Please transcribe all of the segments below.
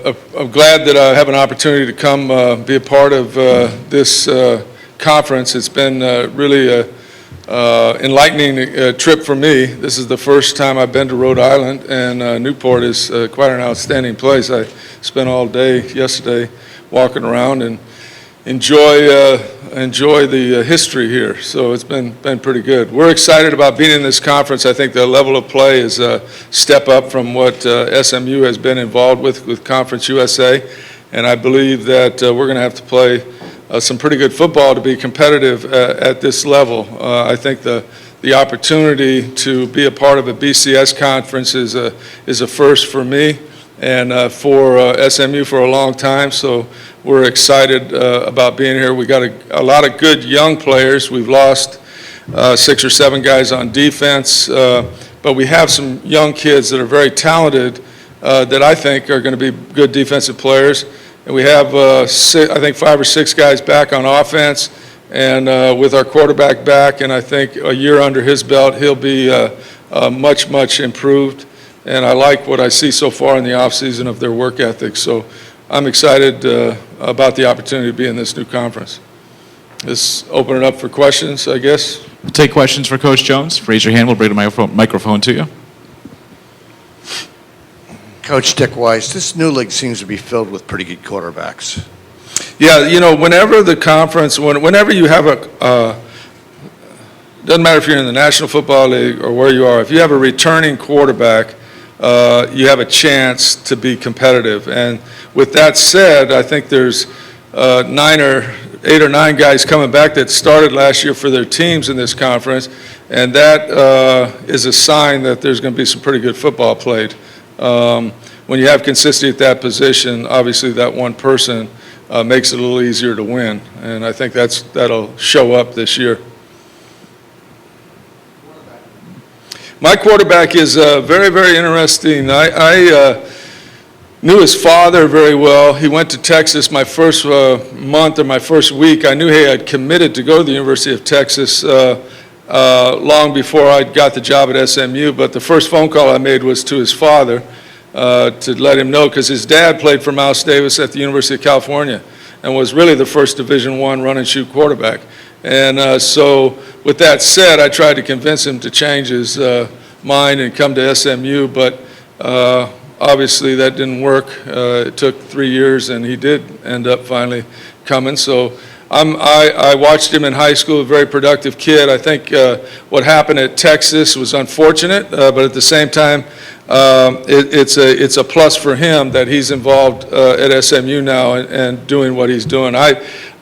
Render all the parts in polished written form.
I'm glad that I have an opportunity to come be a part of this conference. It's been really an enlightening trip for me. This is the first time I've been to Rhode Island, and Newport is quite an outstanding place. I spent all day yesterday walking around and enjoy the history here. So it's been pretty good. We're excited about being in this conference. I think the level of play is a step up from what SMU has been involved with Conference USA, and I believe that we're going to have to play some pretty good football to be competitive at this level. I think the opportunity to be a part of a BCS conference is a first for me and for SMU for a long time. So we're excited about being here. We got a lot of good young players. We've lost 6 or 7 guys on defense, but we have some young kids that are very talented that I think are going to be good defensive players. And we have, I think, 5 or 6 guys back on offense, and with our quarterback back, and I think a year under his belt, he'll be much improved. And I like what I see so far in the offseason of their work ethic. So I'm excited about the opportunity to be in this new conference. Let's open it up for questions, I guess. We'll take questions for Coach Jones. Raise your hand. We'll bring the microphone to you. Coach Dick Weiss, this new league seems to be filled with pretty good quarterbacks. Yeah, you know, whenever the conference, whenever you have doesn't matter if you're in the National Football League or where you are, if you have a returning quarterback, you have a chance to be competitive. And with that said, I think there's 8 or 9 guys coming back that started last year for their teams in this conference, and that is a sign that there's going to be some pretty good football played. When you have consistency at that position, obviously that one person makes it a little easier to win, and I think that'll show up this year. My quarterback is very interesting. I knew his father very well. He went to Texas my first month or my first week. I knew he had committed to go to the University of Texas long before I got the job at SMU, but the first phone call I made was to his father to let him know, because his dad played for Miles Davis at the University of California and was really the first Division I run and shoot quarterback. And so with that said, I tried to convince him to change his mind and come to SMU, but obviously that didn't work. It took 3 years, and he did end up finally coming. So I watched him in high school, a very productive kid. I think what happened at Texas was unfortunate, but at the same time, it's a plus for him that he's involved at SMU now and doing what he's doing.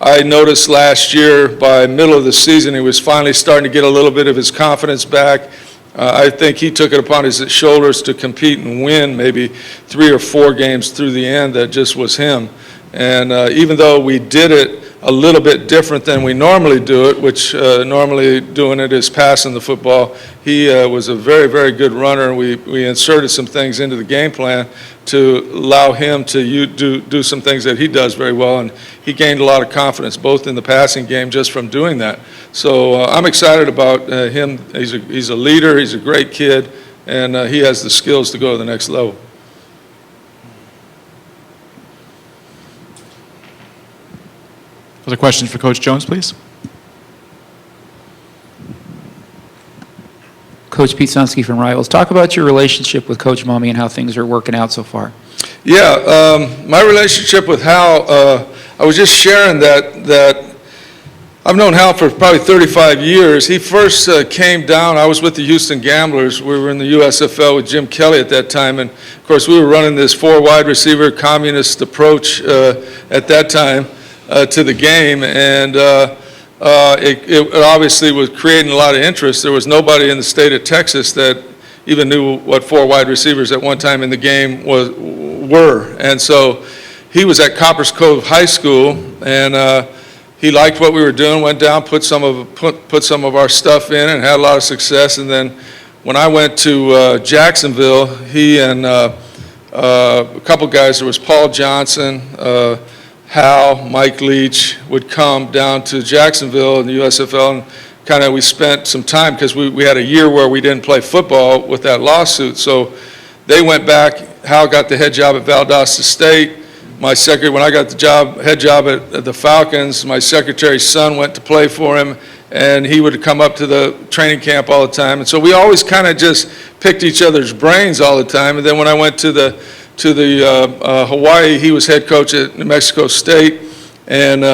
I noticed last year, by middle of the season, he was finally starting to get a little bit of his confidence back. I think he took it upon his shoulders to compete and win maybe 3 or 4 games through the end. That just was him. And even though we did it a little bit different than we normally do it, which normally doing it is passing the football, he was a very good runner, and we inserted some things into the game plan to allow him to do some things that he does very well, and he gained a lot of confidence both in the passing game just from doing that. So I'm excited about him. He's a leader, he's a great kid, and he has the skills to go to the next level. Other questions for Coach Jones, please? Coach Pete Sunsky from Rivals. Talk about your relationship with Coach Mummy and how things are working out so far. Yeah, my relationship with Hal, I was just sharing that I've known Hal for probably 35 years. He first came down, I was with the Houston Gamblers. We were in the USFL with Jim Kelly at that time, and of course we were running this 4 wide receiver communist approach at that time to the game, and it obviously was creating a lot of interest. There was nobody in the state of Texas that even knew what 4 wide receivers at one time in the game were. And so he was at Coppers Cove High School, and he liked what we were doing, went down, put some of our stuff in, and had a lot of success. And then when I went to Jacksonville, he and a couple guys, there was Paul Johnson, Hal, Mike Leach, would come down to Jacksonville in the USFL, and we spent some time, because we had a year where we didn't play football with that lawsuit. So they went back Hal got the head job at Valdosta State. When I got the head job at the Falcons, my secretary's son went to play for him, and he would come up to the training camp all the time. And so we always kind of just picked each other's brains all the time. And then when I went to the Hawaii, he was head coach at New Mexico State. And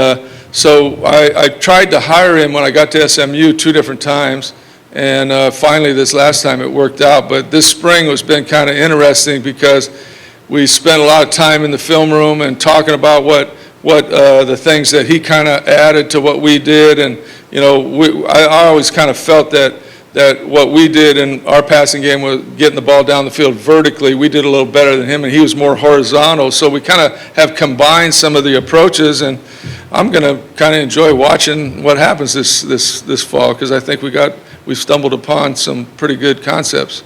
so I tried to hire him when I got to SMU 2 different times. And finally, this last time it worked out. But this spring has been kind of interesting because we spent a lot of time in the film room and talking about what the things that he kind of added to what we did. And, you know, I always kind of felt that what we did in our passing game was getting the ball down the field vertically. We did a little better than him, and he was more horizontal. So we kind of have combined some of the approaches, and I'm going to kind of enjoy watching what happens this fall because I think we've stumbled upon some pretty good concepts.